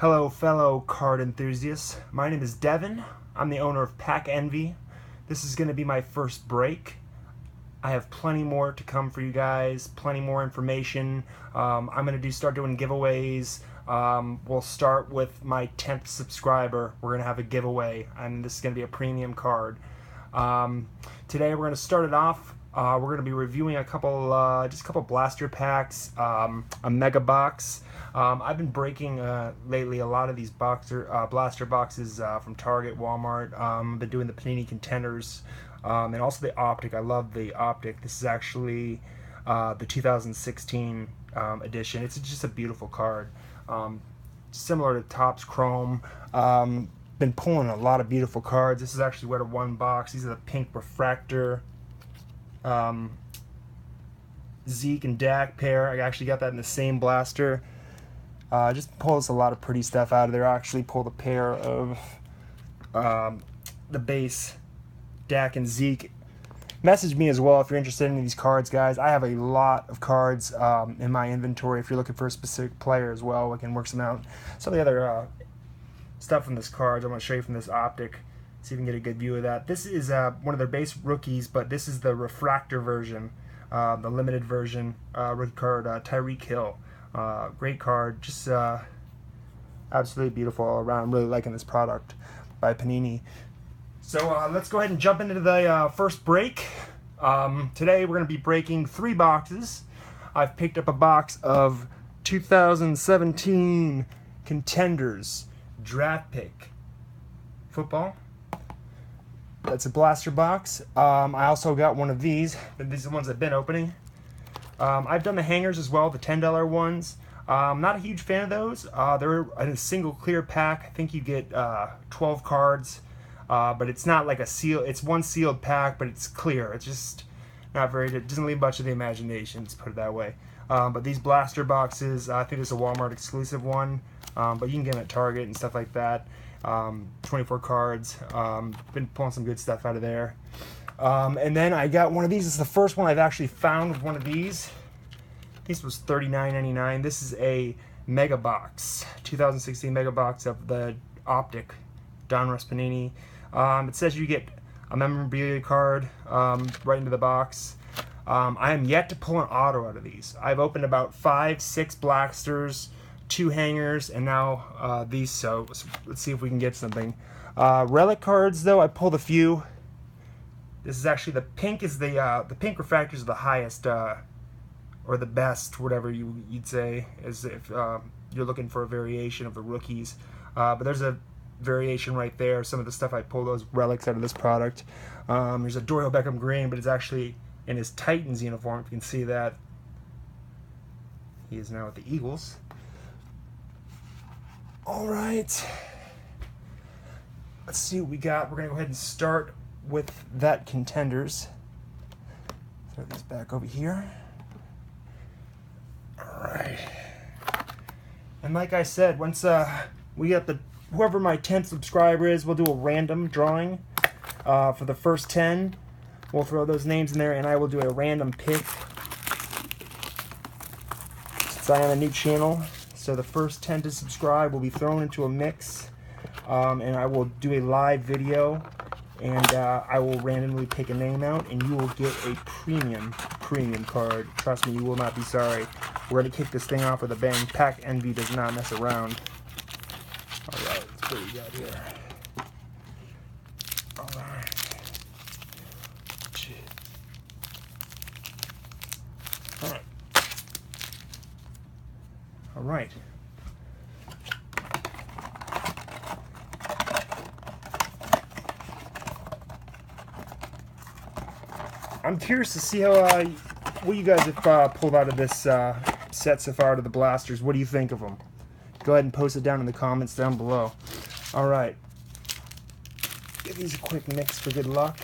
Hello fellow card enthusiasts, my name is Devin. I'm the owner of Pack Envy. This is going to be my first break. I have plenty more to come for you guys, plenty more information. I'm going to start doing giveaways. We'll start with my 10th subscriber. We're going to have a giveaway, and this is going to be a premium card. Today we're going to start it off. We're going to be reviewing a couple blaster packs, a mega box. I've been breaking lately a lot of these blaster boxes from Target, Walmart. I've been doing the Panini Contenders, and also the Optic. I love the Optic. This is actually the 2016 edition. It's just a beautiful card. Similar to Topps Chrome. Been pulling a lot of beautiful cards. This is actually what a one box. These are the pink refractor Zeke and Dak pair. I actually got that in the same blaster. Just pulls a lot of pretty stuff out of there. I actually pulled a pair of the base Dak and Zeke. Message me as well if you're interested in these cards, guys. I have a lot of cards in my inventory. If you're looking for a specific player as well, we can work some out. Some of the other stuff from this cards I'm going to show you from this Optic. See if we can get a good view of that. This is one of their base rookies, but this is the refractor version, the limited version rookie card, Tyreek Hill. Great card, just absolutely beautiful all around. I'm really liking this product by Panini. So let's go ahead and jump into the first break. Today we're going to be breaking 3 boxes. I've picked up a box of 2017 Contenders draft pick football. That's a blaster box. I also got one of these. These are the ones I've been opening. I've done the hangers as well, the $10 ones. Not a huge fan of those. They're in a single clear pack. I think you get 12 cards, but it's not like a seal. It's one sealed pack, but it's clear. It's just not very good. It doesn't leave much of the imagination, let's put it that way. But these blaster boxes, I think it's a Walmart exclusive one, but you can get them at Target and stuff like that. 24 cards. Been pulling some good stuff out of there. And then I got one of these. This is the first one I've actually found with one of these. This was $39.99. This is a mega box, 2016 mega box of the Optic Donruss Panini. It says you get a memorabilia card right into the box. I am yet to pull an auto out of these. I've opened about 5-6 blasters, 2 hangers, and now these. So let's see if we can get something. Relic cards, though, I pulled a few. This is actually the pink. Is the pink refractors are the highest or the best, whatever you'd say, as if you're looking for a variation of the rookies. But there's a variation right there. Some of the stuff I pulled, those relics out of this product. There's a Doyle Beckham green, but it's actually in his Titans uniform. If you can see that, he is now at the Eagles. All right, let's see what we got. We're gonna go ahead and start with that Contenders. Throw these back over here. All right, and like I said, once we get whoever my 10th subscriber is, we'll do a random drawing for the first 10. We'll throw those names in there, and I will do a random pick. Since I am a new channel, so the first 10 to subscribe will be thrown into a mix, and I will do a live video, and I will randomly pick a name out, and you will get a premium card. Trust me, you will not be sorry. We're going to kick this thing off with a bang. Pack Envy does not mess around. All right, let's see what we got here. All right. All right. All right. I'm curious to see how what you guys have pulled out of this set so far to the blasters. What do you think of them? Go ahead and post it down in the comments down below. All right. Give these a quick mix for good luck.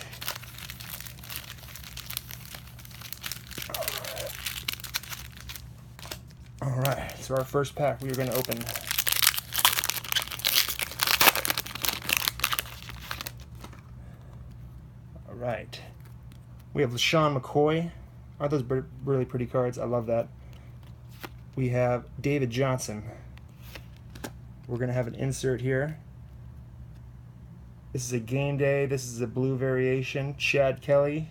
All right. So our first pack we are going to open. All right. We have LaShawn McCoy. Aren't those really pretty cards? I love that. We have David Johnson. We're going to have an insert here. This is a game day. This is a blue variation. Chad Kelly,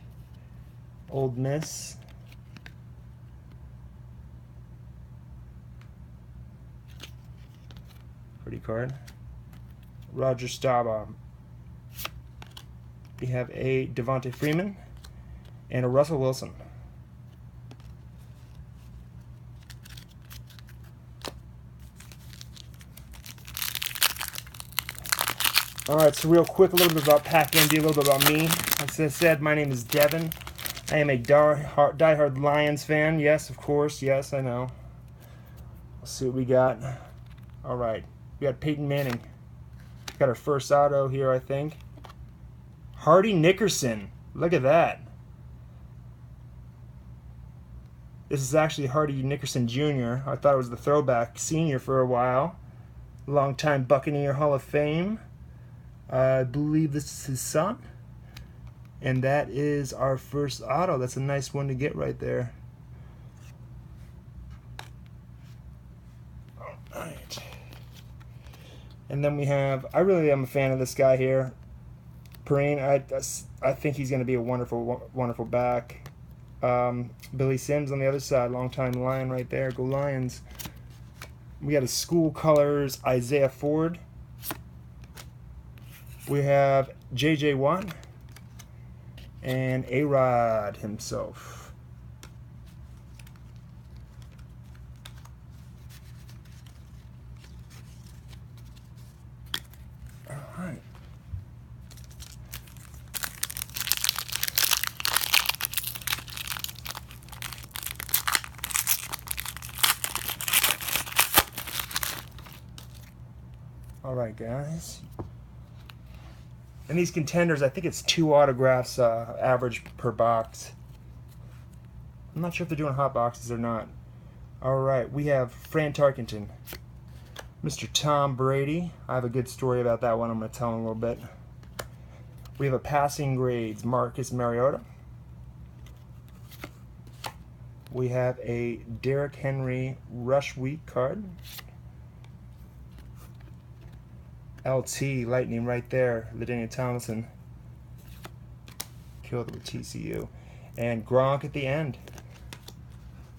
Old Miss. Pretty card. Roger Staubach. We have a Devontae Freeman and a Russell Wilson. Alright, so real quick, a little bit about Pack Indy, a little bit about me. Like I said, my name is Devin. I am a diehard Lions fan. Yes, of course. Yes, I know. Let's see what we got. Alright, we got Peyton Manning. Got our first auto here, I think. Hardy Nickerson. Look at that. This is actually Hardy Nickerson Jr. I thought it was the throwback senior for a while. Longtime Buccaneer Hall of Fame. I believe this is his son. And that is our first auto. That's a nice one to get right there. Alright. And then we have, I really am a fan of this guy here. Perrine, I think he's going to be a wonderful back. Billy Sims on the other side, longtime Lion right there. Go Lions. We got a school colors Isaiah Ford. We have J.J. Watt and A-Rod himself. All right. All right, guys. And these contenders, I think it's 2 autographs average per box. I'm not sure if they're doing hot boxes or not. Alright, we have Fran Tarkenton. Mr. Tom Brady. I have a good story about that one I'm going to tell in a little bit. We have a passing grades, Marcus Mariota. We have a Derrick Henry Rush Week card. LT Lightning right there. LaDainian Tomlinson killed with TCU. And Gronk at the end.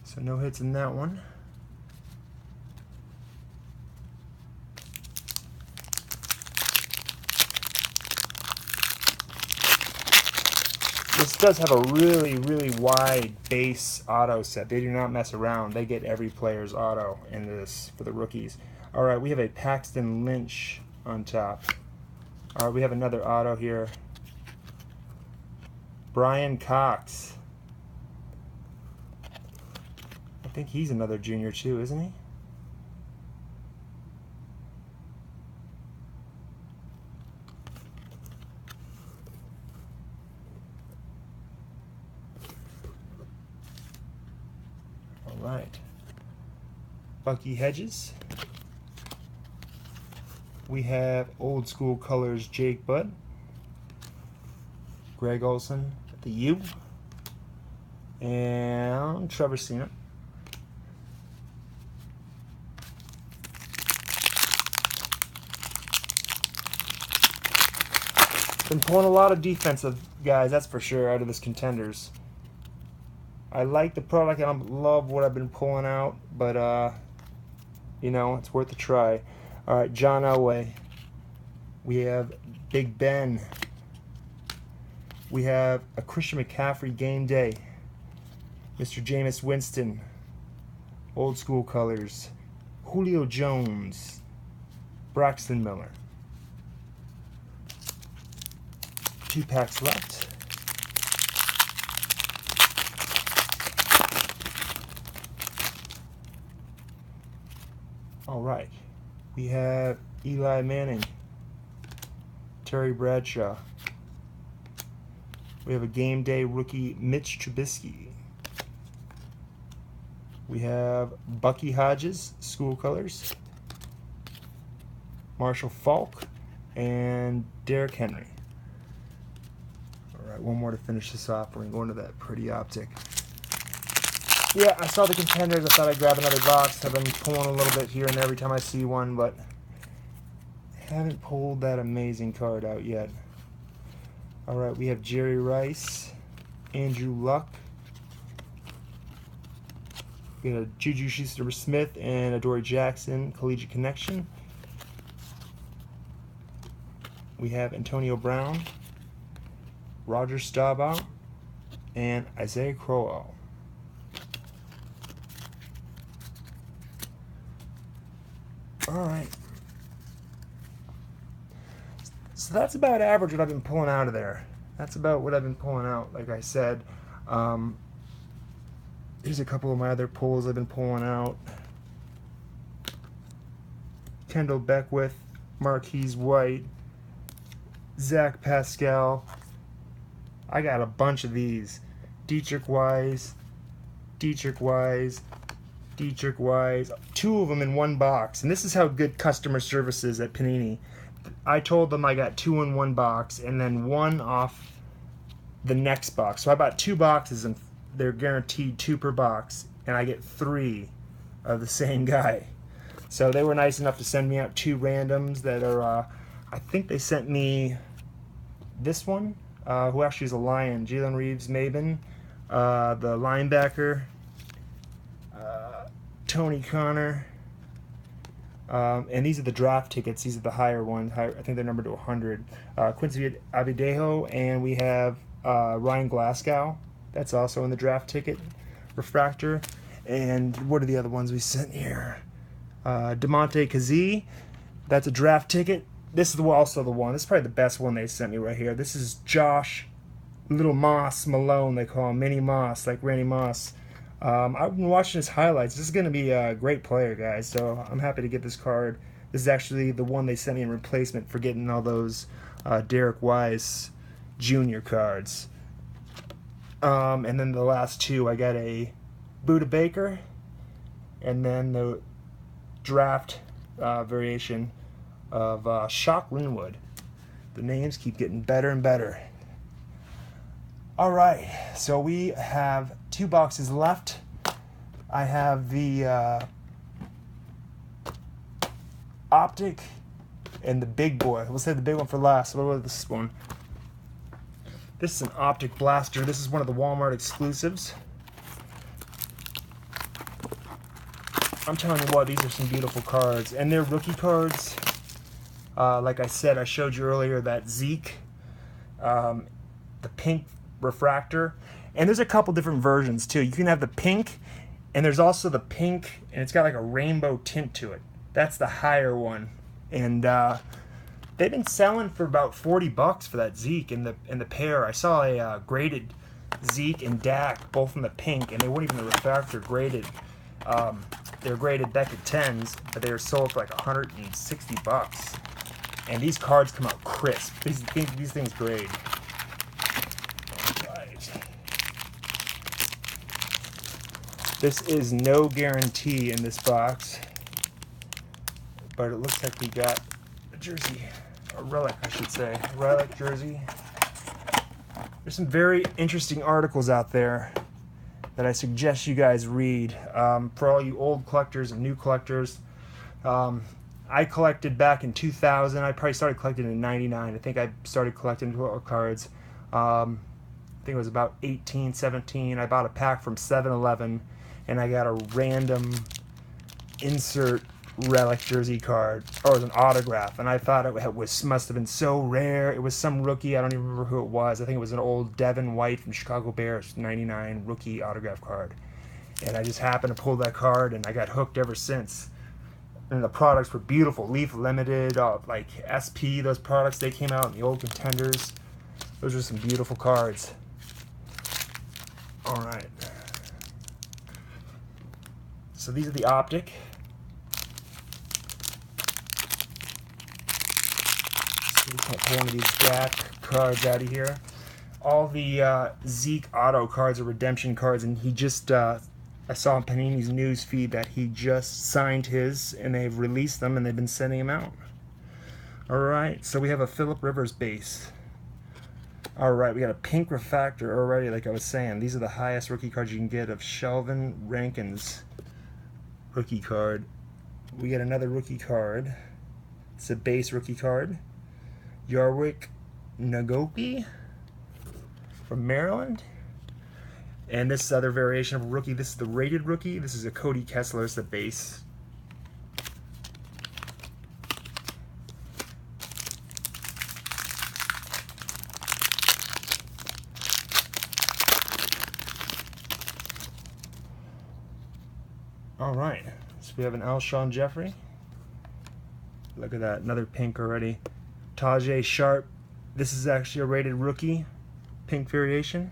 So no hits in that one. This does have a really wide base auto set. They do not mess around. They get every player's auto in this for the rookies. Alright, we have a Paxton Lynch on top. Alright, we have another auto here. Brian Cox. I think he's another junior too, isn't he? Alright. Bucky Hedges. We have old school colors Jake Butt, Greg Olson at the U, and Trevor Cena. Been pulling a lot of defensive guys, that's for sure, out of this Contenders. I like the product, I don't love what I've been pulling out, but you know, it's worth a try. Alright, John Elway. We have Big Ben. We have a Christian McCaffrey game day. Mr. Jameis Winston. Old school colors. Julio Jones. Braxton Miller. 2 packs left. Alright. We have Eli Manning, Terry Bradshaw. We have a game day rookie, Mitch Trubisky. We have Bucky Hodges, school colors, Marshall Faulk, and Derrick Henry. Alright, one more to finish this off. We're going to go into that pretty Optic. Yeah, I saw the Contenders. I thought I'd grab another box. I've been pulling a little bit here and there every time I see one, but haven't pulled that amazing card out yet. Alright, we have Jerry Rice, Andrew Luck, we got a Juju Schuster-Smith and Adoree Jackson Collegiate Connection. We have Antonio Brown, Roger Staubach, and Isaiah Crowell. Alright. So that's about average what I've been pulling out of there. That's about what I've been pulling out, like I said. Here's a couple of my other pulls I've been pulling out. Kendall Beckwith, Marquise White, Zach Pascal. I got a bunch of these. Dietrich Wise, Dietrich Wise, Dietrich Wise. 2 of them in one box. And this is how good customer service is at Panini. I told them I got 2 in one box and then 1 off the next box. So I bought 2 boxes and they're guaranteed 2 per box. And I get 3 of the same guy. So they were nice enough to send me out 2 randoms that are, I think they sent me this one, who actually is a Lion, Jalen Reeves-Maybin, the linebacker, Tony Connor, and these are the draft tickets. These are the higher ones. I think they're numbered to 100. Quincy Abidejo, and we have Ryan Glasgow. That's also in the draft ticket refractor. And what are the other ones we sent here? DeMonte Kazee. That's a draft ticket. This is also the one. This is probably the best one they sent me right here. This is Josh Little Moss Malone. They call him Mini Moss, like Randy Moss. I've been watching his highlights. This is going to be a great player, guys. So I'm happy to get this card. This is actually the one they sent me in replacement for getting all those Derek Wise Jr. cards. And then the last 2, I got a Buda Baker, and then the draft variation of Shock Linwood. The names keep getting better and better. Alright, so we have 2 boxes left. I have the Optic and the big boy. We'll save the big one for last. What was this one? This is an Optic Blaster. This is one of the Walmart exclusives. I'm telling you what, these are some beautiful cards. And they're rookie cards. Like I said, I showed you earlier that Zeke, the pink refractor. And there's a couple different versions too. You can have the pink, and there's also the pink, and it's got like a rainbow tint to it. That's the higher one. And they've been selling for about $40 for that Zeke in the pair. I saw a graded Zeke and Dak, both in the pink, and they weren't even the refractor graded. They were graded Beckett 10s, but they were sold for like $160. And these cards come out crisp. These things grade. Right. This is no guarantee in this box, but it looks like we got a jersey, a relic, I should say, a relic jersey. There's some very interesting articles out there that I suggest you guys read. For all you old collectors and new collectors, I collected back in 2000. I probably started collecting in '99. I think I started collecting cards. I think it was about 18, 17. I bought a pack from 7-Eleven, and I got a random insert relic jersey card, or it was an autograph, and I thought it must have been so rare. It was some rookie. I don't even remember who it was. I think it was an old Devin White from Chicago Bears, '99 rookie autograph card. And I just happened to pull that card, and I got hooked ever since. And the products were beautiful. Leaf Limited, like SP, those products, they came out in the old Contenders. Those are some beautiful cards. Alright. So these are the Optic. So we can't pull any of these Jack cards out of here. All the Zeke auto cards are redemption cards, and he just... I saw on Panini's news feed that he just signed his, and they've released them, and they've been sending him out. Alright, so we have a Phillip Rivers base. Alright, we got a pink refractor already, like I was saying. These are the highest rookie cards you can get of Shelvin Rankins rookie card. We get another rookie card It's a base rookie card. Yarwick Nagopi from Maryland. And this is other variation of a rookie. This is the rated rookie. This is a Cody Kessler. It's the base. All right, so we have an Alshon Jeffrey. Look at that, another pink already. Tajay Sharp. This is actually a rated rookie, pink variation.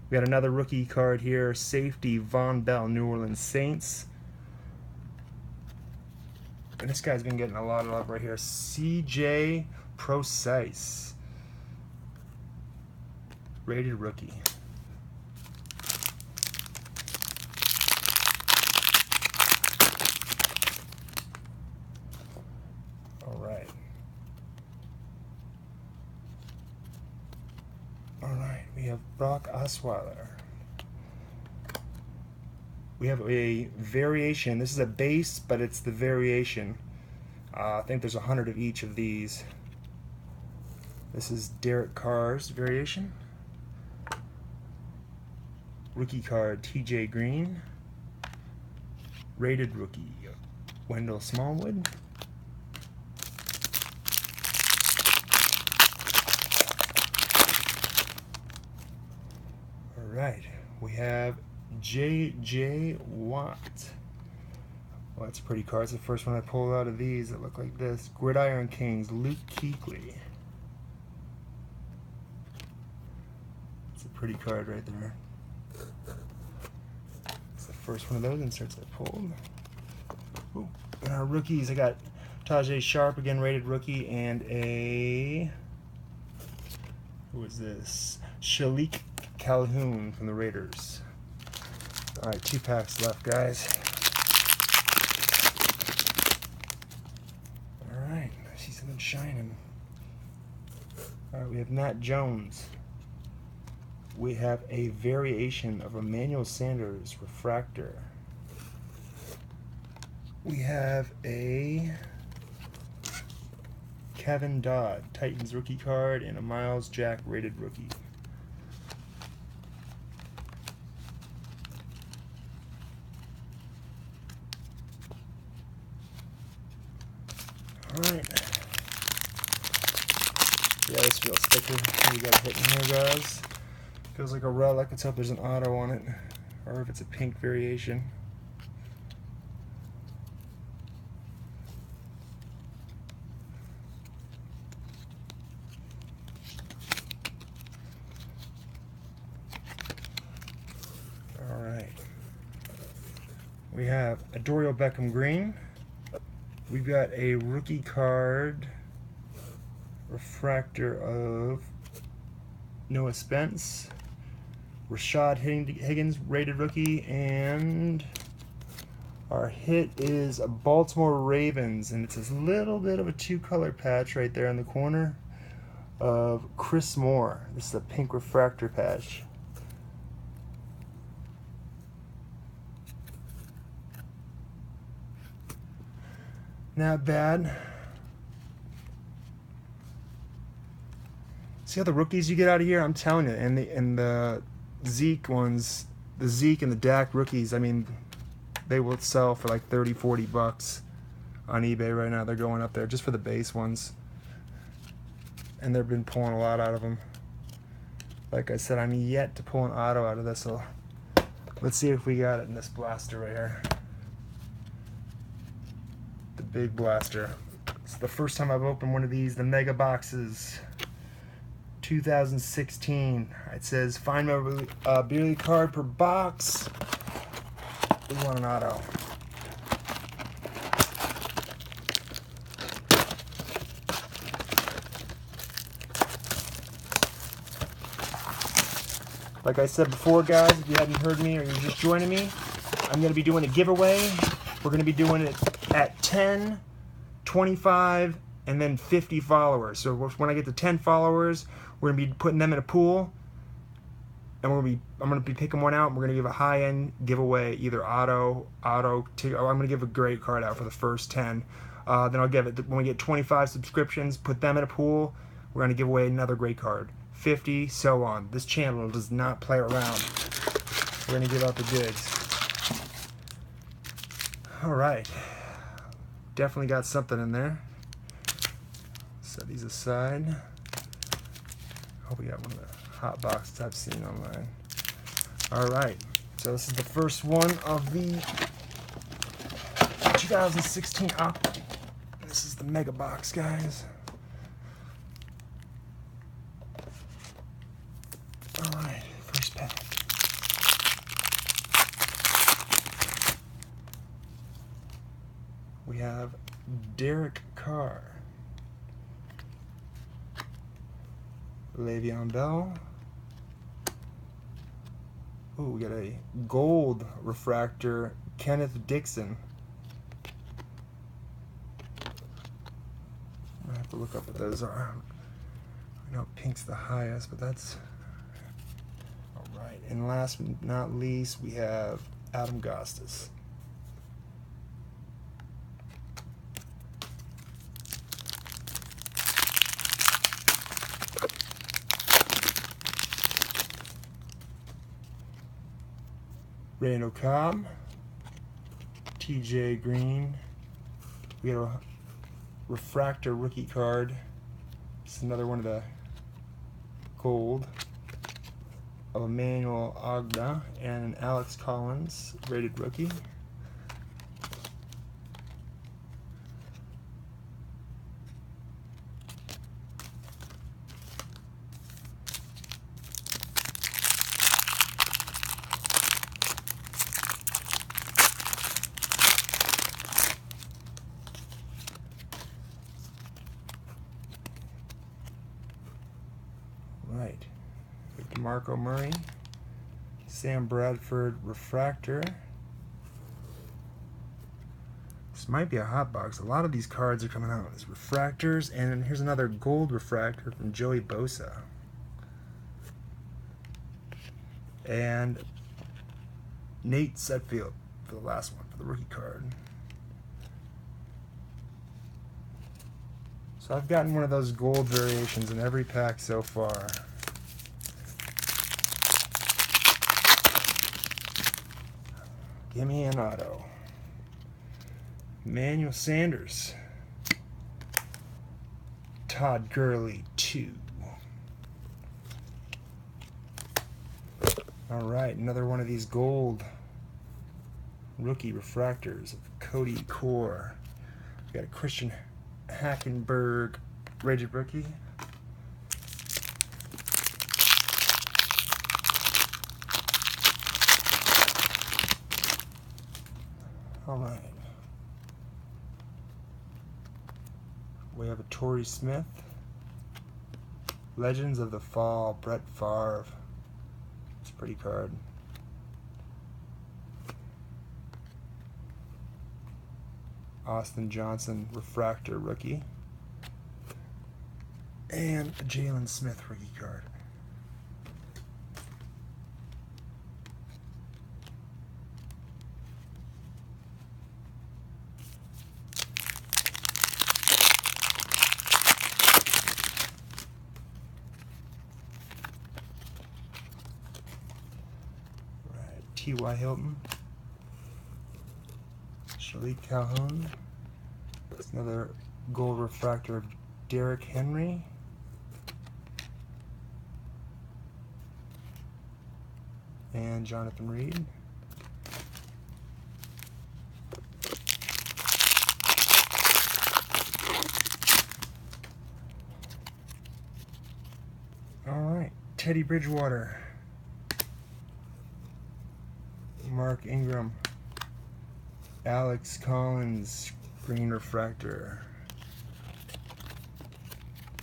We got another rookie card here, safety Von Bell, New Orleans Saints. And this guy's been getting a lot of love right here. CJ Procise, rated rookie. Alright, we have Brock Osweiler. We have a variation. This is a base, but it's the variation. I think there's 100 of each of these. This is Derek Carr's variation. Rookie card, TJ Green. Rated rookie, Wendell Smallwood. Alright, we have J.J. Watt. Well, that's a pretty card. It's the first one I pulled out of these that look like this. Gridiron Kings, Luke Kuechly. It's a pretty card right there. It's the first one of those inserts I pulled. Ooh. And our rookies, I got Tajay Sharp, again rated rookie, and a... who is this? Shalik Calhoun from the Raiders. Alright, 2 packs left, guys. Alright, I see something shining. Alright, we have Matt Jones. We have a variation of Emmanuel Sanders refractor. We have a Kevin Dodd, Titans rookie card, and a Miles Jack rated rookie. Alright. Yeah, this feels thicker. We got a hit in here, guys. Feels like a relic. Let's hope there's an auto on it. Or if it's a pink variation. Alright. We have a Dorial Beckham Green. We've got a rookie card refractor of Noah Spence, Rashad Higgins rated rookie, and our hit is a Baltimore Ravens, and it's this little bit of a 2-color patch right there in the corner of Chris Moore. This is a pink refractor patch. Not bad. See all the rookies you get out of here? I'm telling you, and the Zeke ones, the Zeke and the Dak rookies, I mean, they will sell for like 30, 40 bucks on eBay right now. They're going up there just for the base ones. And they've been pulling a lot out of them. Like I said, I'm yet to pull an auto out of this, so let's see if we got it in this blaster right here. The big blaster. It's the first time I've opened one of these, the mega boxes. 2016. It says find memorabilia card per box. We want an auto. Like I said before, guys, if you hadn't heard me or you're just joining me, I'm going to be doing a giveaway. We're going to be doing it at 10, 25, and then 50 followers. So when I get to 10 followers, we're going to be putting them in a pool, and I'm going to be picking one out, and we're going to give a high-end giveaway, either auto, I'm going to give a great card out for the first 10. Then I'll give it, when we get 25 subscriptions, put them in a pool. We're going to give away another great card. 50, so on. This channel does not play around. We're going to give out the goods. Alright. Definitely got something in there. Set these aside. Hope we got one of the hot boxes I've seen online. Alright. So this is the first one of the 2016 Optic. This is the mega box, guys. Alright, first pack. We have Derek Carr, Le'Veon Bell. Ooh, we got a gold refractor, Kenneth Dixon. I have to look up what those are. I know pink's the highest, but that's all right. And last but not least, we have Adam Gostis. Randall Cobb, TJ Green. We got a refractor rookie card. It's another one of the gold of Emmanuel Ogba and an Alex Collins rated rookie. Right. DeMarco Murray, Sam Bradford refractor. This might be a hot box. A lot of these cards are coming out as refractors, and here's another gold refractor from Joey Bosa. And Nate Sudfeld for the last one, for the rookie card. So I've gotten one of those gold variations in every pack so far. Give me an auto. Emmanuel Sanders. Todd Gurley, 2. Alright, another one of these gold rookie refractors of Cody Core. We got a Christian Hackenberg rated rookie. All right. We have a Torrey Smith. Legends of the Fall, Brett Favre. It's a pretty card. Austin Johnson refractor rookie, and a Jalen Smith rookie card. Right, T.Y. Hilton. Shalik Calhoun. That's another gold refractor of Derrick Henry. And Jonathan Reed. Alright, Teddy Bridgewater. Mark Ingram. Alex Collins, green refractor.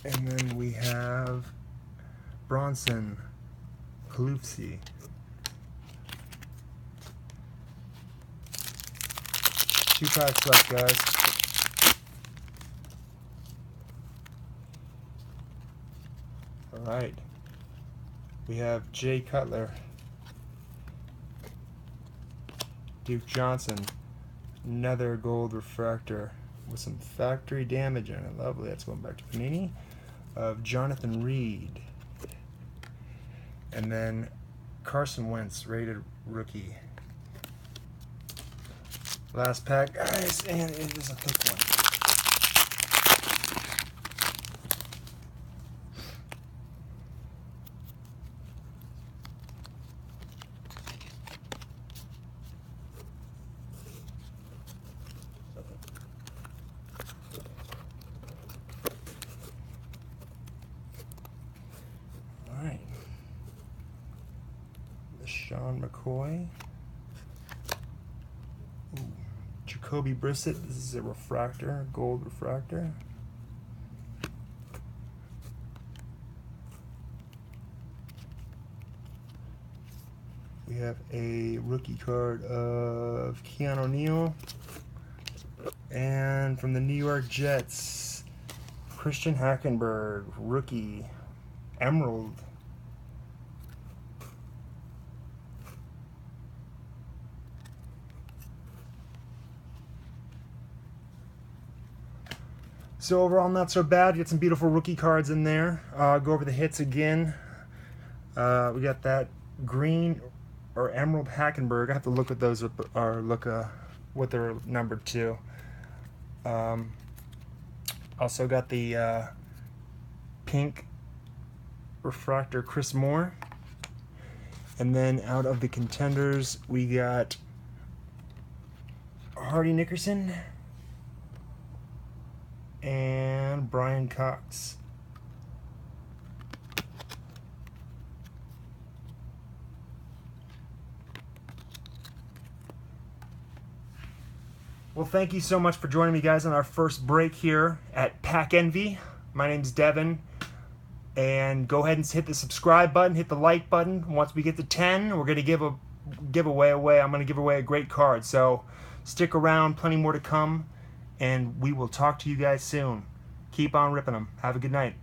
And then we have Bronson Kalufsi. Two packs left, guys. Alright. We have Jay Cutler. Duke Johnson. Another gold refractor. with some factory damage in it. Lovely. That's going back to Panini. Of Jonathan Reed. And then Carson Wentz, rated rookie. Last pack, guys, and it is a thick one. All right. Sean McCoy. Ooh. Jacoby Brissett. This is a refractor, gold refractor. We have a rookie card of Keanu O'Neal. And from the New York Jets, Christian Hackenberg, rookie, emerald. So overall, not so bad. You got some beautiful rookie cards in there. Go over the hits again. We got that green or emerald Hackenberg. I have to look at those, or look what they're numbered to. Also got the pink refractor Chris Moore. And then out of the contenders, we got Hardy Nickerson and Brian Cox. Well, thank you so much for joining me, guys, on our first break here at Pack Envy. My name's Devin, and go ahead and hit the subscribe button, hit the like button. Once we get to 10, we're going to give a giveaway away. I'm going to give away a great card, so stick around, plenty more to come, and we will talk to you guys soon. Keep on ripping them. Have a good night.